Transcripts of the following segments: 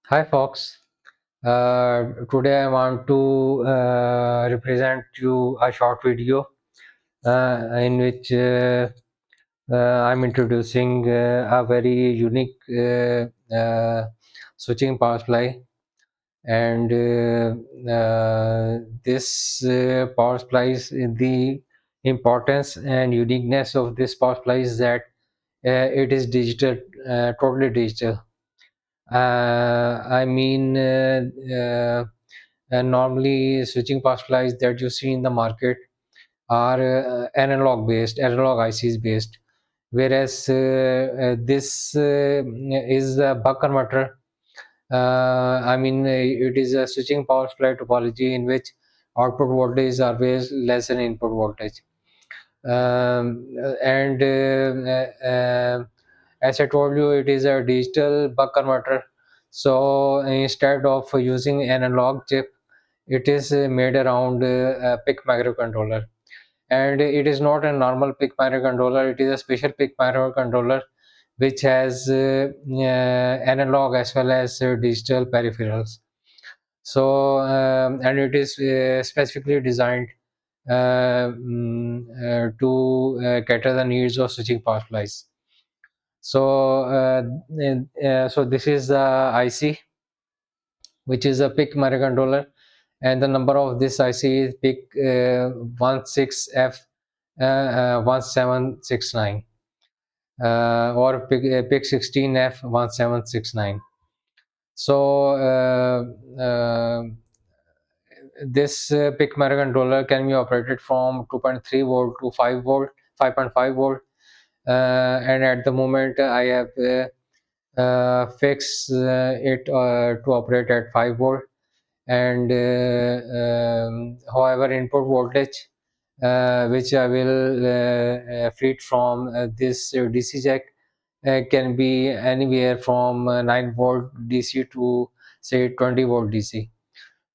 Hi, Fox. Today I want to represent you a short video in which I'm introducing a very unique switching power supply. And this power supply is the importance and uniqueness of this power supply is that it is digital, totally digital. I mean, and normally switching power supplies that you see in the market are analog based, analog ICs based, whereas this is a buck converter. It is a switching power supply topology in which output voltage is always less than input voltage. And As I told you, it is a digital buck converter. So instead of using analog chip, it is made around a PIC microcontroller. And it is not a normal PIC microcontroller, it is a special PIC microcontroller which has analog as well as digital peripherals. And it is specifically designed to cater the needs of switching power supplies. So this is the IC, which is a PIC microcontroller, and the number of this IC is PIC 16F 1769 or PIC 16F 1769. So this PIC microcontroller can be operated from 2.3 volt to 5 volt, 5.5 volt, and at the moment I have fixed it to operate at 5 volt. And however, input voltage which I will feed from this DC jack can be anywhere from 9 volt DC to say 20 volt DC.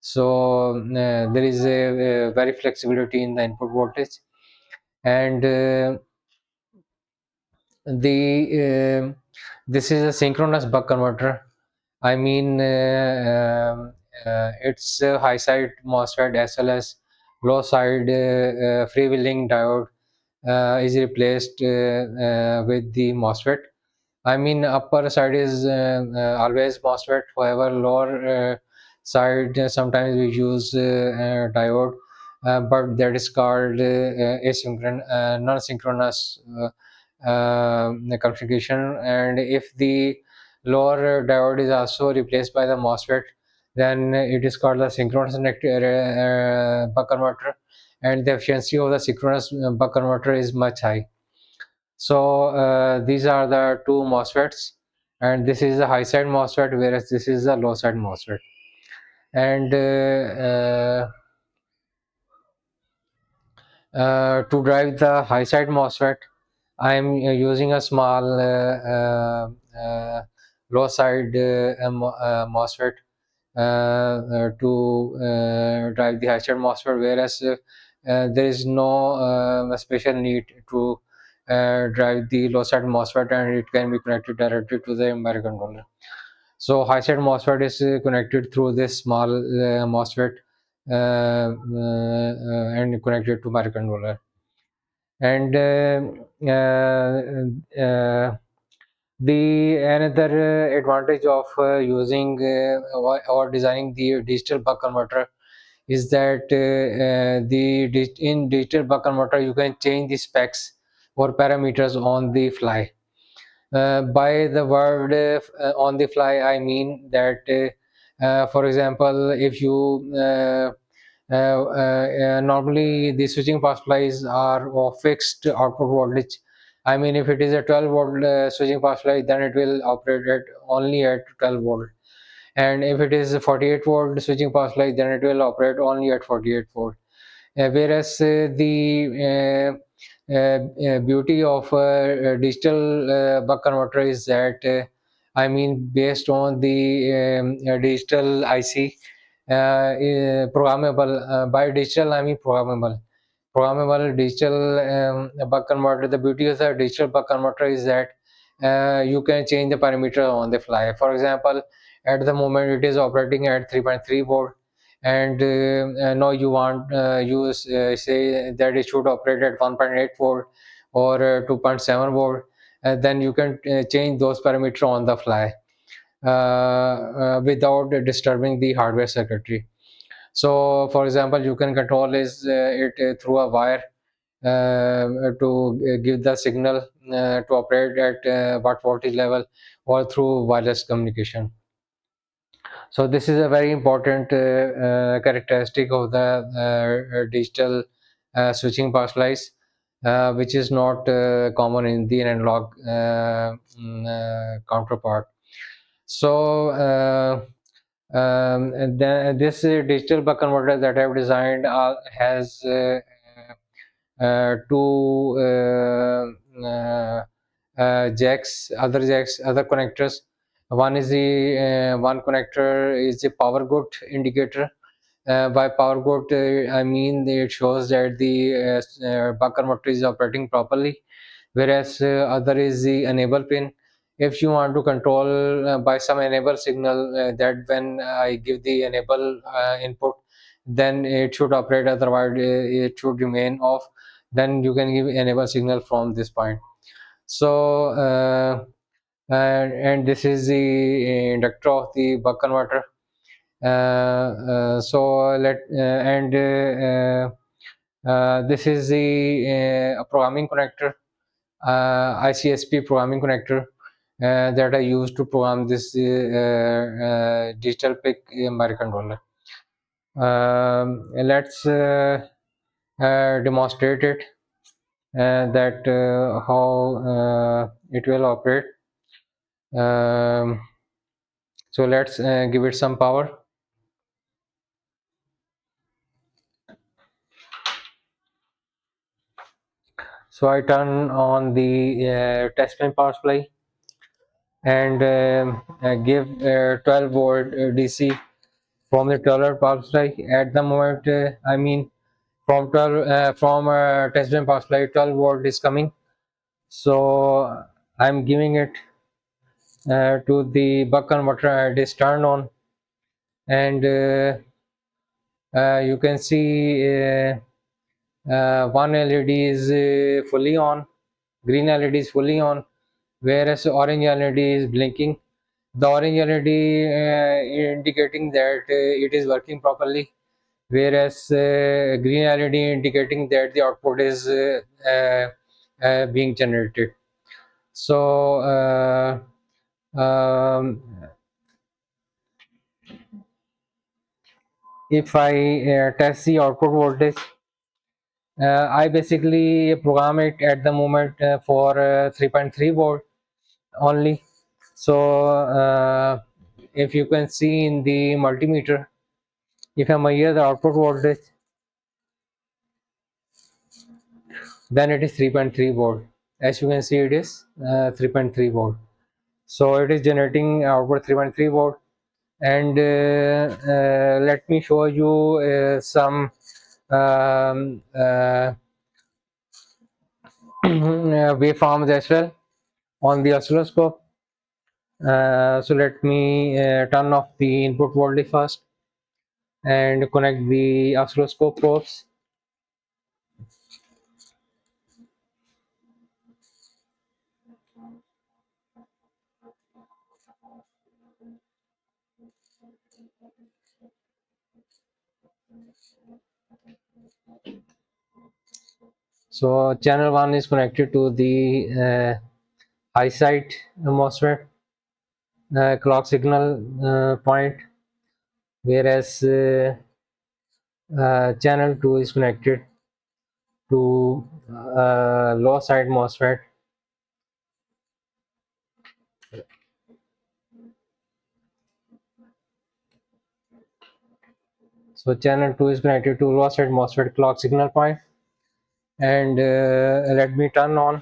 So there is a very flexibility in the input voltage. And the this is a synchronous buck converter. I mean, it's a high side MOSFET as well as low side freewheeling diode is replaced with the MOSFET. I mean, upper side is always MOSFET. However, lower side sometimes we use diode, but that is called non-synchronous configuration. And if the lower diode is also replaced by the MOSFET, then it is called the synchronous buck converter, and the efficiency of the synchronous buck converter is much high. So these are the two MOSFETs, and this is the high side MOSFET, whereas this is the low side MOSFET. And to drive the high side MOSFET, I am using a small low side MOSFET to drive the high side MOSFET, whereas there is no special need to drive the low side MOSFET, and it can be connected directly to the microcontroller. So high side MOSFET is connected through this small MOSFET and connected to microcontroller. And the another advantage of using or designing the digital buck converter is that in digital buck converter you can change the specs or parameters on the fly. By the word on the fly, I mean that, for example, if you normally the switching power supplies are of fixed output voltage. I mean, if it is a 12 volt switching power supply, then it will operate at only at 12 volt. And if it is a 48 volt switching power supply, then it will operate only at 48 volt. Whereas the beauty of digital buck converter is that, I mean, based on the digital IC, programmable. By digital, I mean programmable. Programmable digital buck converter. The beauty of the digital buck converter is that you can change the parameter on the fly. For example, at the moment it is operating at 3.3 volt, and now you want say that it should operate at 1.8 volt or 2.7 volt, then you can change those parameters on the fly without disturbing the hardware circuitry. So for example, you can control it through a wire to give the signal to operate at what voltage level, or through wireless communication. So this is a very important characteristic of the digital switching power supplies, which is not common in the analog counterpart. So and then this digital buck converter that I've designed has two other connectors. One connector is the power good indicator. By power good, I mean it shows that the buck converter is operating properly, whereas other is the enable pin. If you want to control by some enable signal, that when I give the enable input, then it should operate, otherwise it should remain off. Then you can give enable signal from this point. So and this is the inductor of the buck converter. So this is the programming connector, ICSP programming connector that I use to program this digital pick microcontroller. Let's demonstrate it, that how it will operate. Um, so let's give it some power. So I turn on the test pin power supply and give 12 volt DC from the 12 power supply. At the moment, I mean from 12 from test pin power supply, 12 volt is coming. So I'm giving it to the buck converter. It is turned on, and you can see one LED is fully on, green LED is fully on, whereas orange LED is blinking. The orange LED indicating that it is working properly, whereas green LED indicating that the output is being generated. So if I test the output voltage, I basically program it at the moment for 3.3 volt only. So if you can see in the multimeter, if I measure the output voltage, then it is 3.3 volt. As you can see, it is 3.3 volt. So it is generating output 3.3 volt. And let me show you some waveforms as well on the oscilloscope. So let me turn off the input voltage first and connect the oscilloscope probes. So channel 1 is connected to the high side MOSFET clock signal point, whereas channel 2 is connected to low side MOSFET. So channel 2 is connected to low side MOSFET clock signal point, and let me turn on.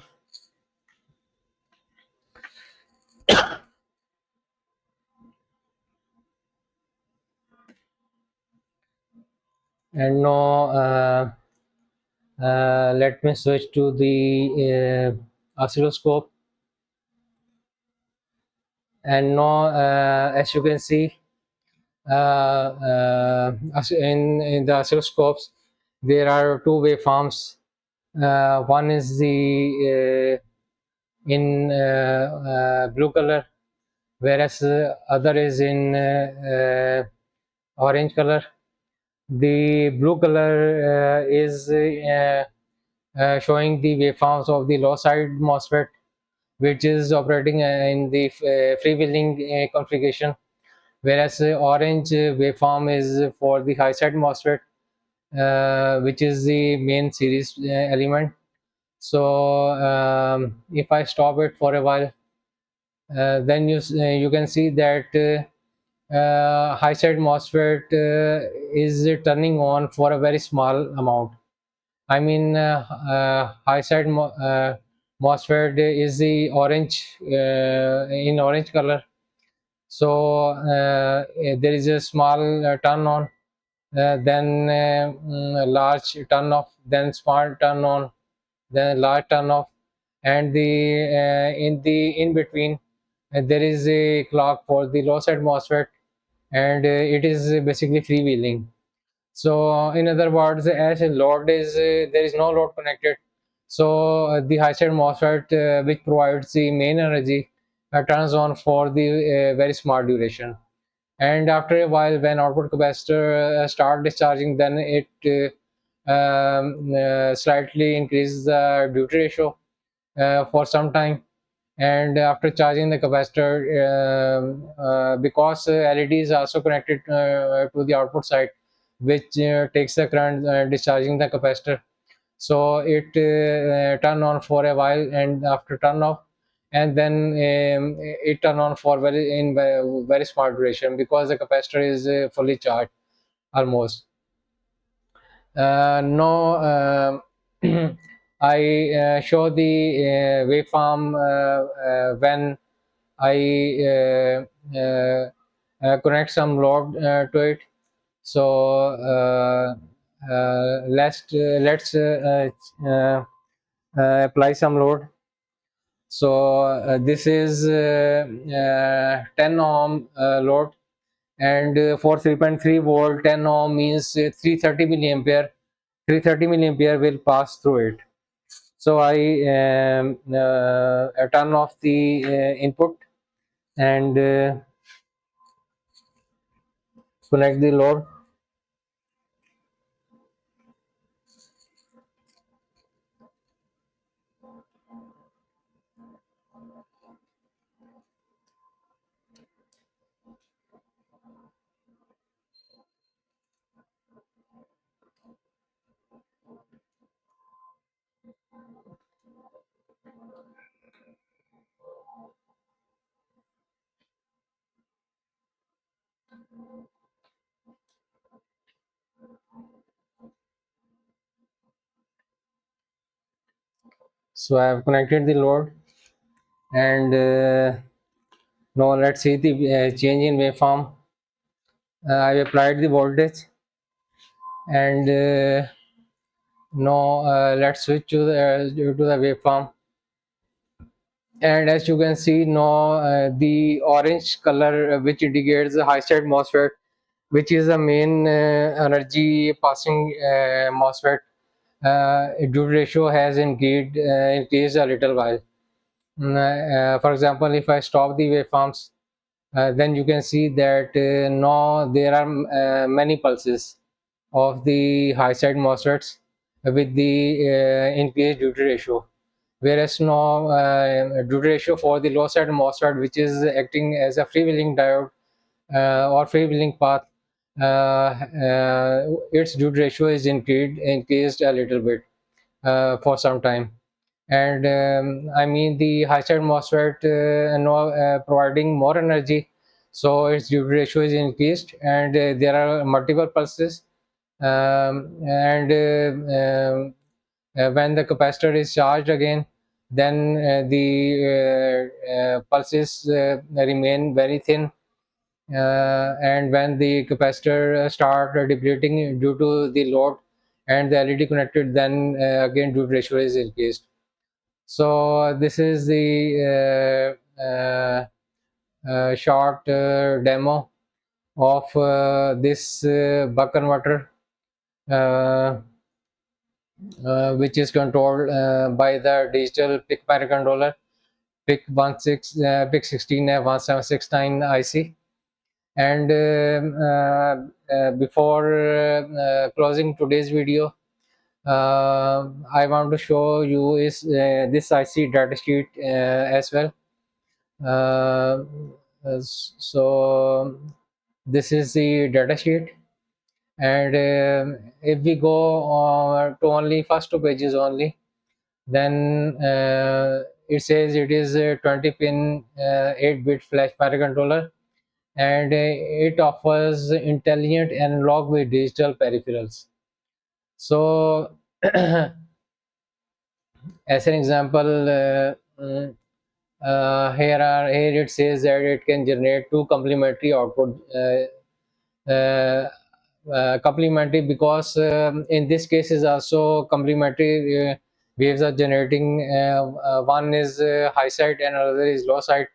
And now let me switch to the oscilloscope. And now, as you can see, in the oscilloscopes, there are two waveforms. One is the in blue color, whereas other is in orange color. The blue color is showing the waveforms of the low side MOSFET, which is operating in the freewheeling configuration, whereas orange waveform is for the high side MOSFET, which is the main series element. So if I stop it for a while, then you can see that high side MOSFET is turning on for a very small amount. I mean, high side MOSFET is the orange in orange color. So there is a small turn on, then a large turn off, then small turn on, then large turn off, and the in the in between there is a clock for the low side MOSFET, and it is basically freewheeling. So, in other words, as a load is there is no load connected. So, the high side MOSFET, which provides the main energy, turns on for the very small duration. And after a while, when output capacitor start discharging, then it slightly increases the duty ratio for some time. And after charging the capacitor, because LED is also connected to the output side, which takes the current discharging the capacitor, so it turn on for a while, and after turn off, and then it turn on for very small duration, because the capacitor is fully charged almost. No, I show the waveform when I connect some load to it. So let's apply some load. So this is 10 ohm load, and for 3.3 volt, 10 ohm means 330 milliampere. 330 milliampere will pass through it. So I turn off the input, and connect the load. So I have connected the load, and now let's see the change in waveform. I applied the voltage, and now let's switch to the waveform. And as you can see now, the orange color, which indicates the high side MOSFET, which is the main energy passing MOSFET, duty ratio has increased a little while. For example, if I stop the waveforms, then you can see that now there are many pulses of the high side MOSFETs with the increased duty ratio. Whereas now duty ratio for the low side MOSFET, which is acting as a freewheeling diode or freewheeling path, its duty ratio is increased a little bit for some time. And I mean, the high side MOSFET now providing more energy, so its duty ratio is increased, and there are multiple pulses. And when the capacitor is charged again, then the pulses remain very thin, and when the capacitor start depleting due to the load and the LED connected, then again duty ratio is increased. So this is the short demo of this buck converter, uh, which is controlled by the digital PIC microcontroller PIC 16F1769 IC. And before closing today's video, I want to show you is this IC datasheet as well. Uh, so this is the datasheet, and if we go to only first two pages only, then it says it is a 20 pin 8-bit flash microcontroller, and it offers intelligent analog with digital peripherals. So as an example, here it says that it can generate two complementary output, complementary, because in this case is also complementary waves are generating. One is high side and another is low side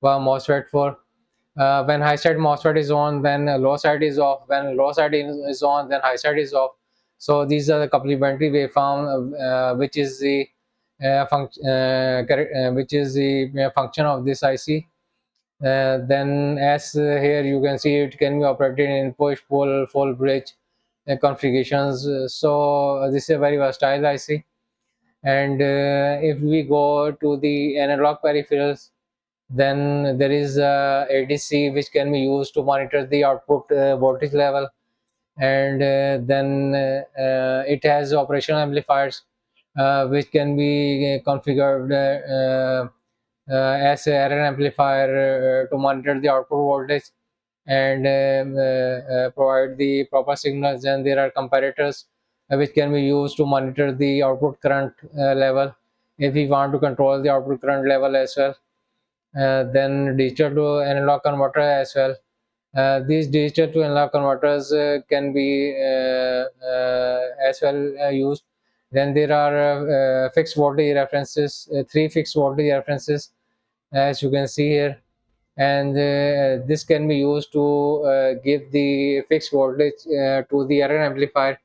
MOSFET for. When high side MOSFET is on, then low side is off. When low side is on, then high side is off. So these are the complementary waveform, which is the which is the function of this IC. Then as here you can see, it can be operated in push, pull, full bridge configurations. So this is a very versatile IC. And if we go to the analog peripherals, then there is ADC, which can be used to monitor the output voltage level. And then it has operational amplifiers, which can be configured as a error amplifier to monitor the output voltage and provide the proper signals. And there are comparators which can be used to monitor the output current level if we want to control the output current level as well. Then digital to analog converter as well. These digital to analog converters can be as well used. Then there are fixed voltage references, three fixed voltage references, as you can see here. And this can be used to give the fixed voltage to the error amplifier,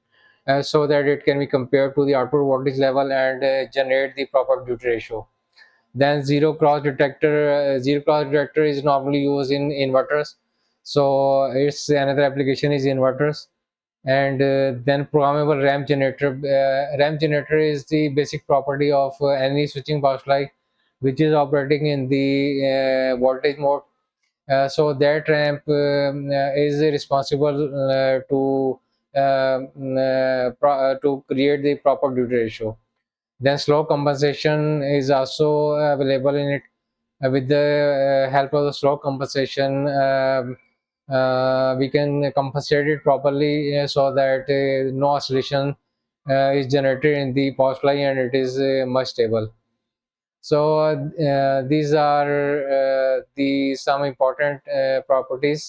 so that it can be compared to the output voltage level and generate the proper duty ratio. Then zero cross detector is normally used in inverters, so it's another application is inverters. And then programmable ramp generator. Ramp generator is the basic property of any switching power supply which is operating in the voltage mode. So that ramp is responsible to create the proper duty ratio. Then slow compensation is also available in it. With the help of the slow compensation, we can compensate it properly, so that no oscillation is generated in the power supply, and it is much stable. So these are the some important properties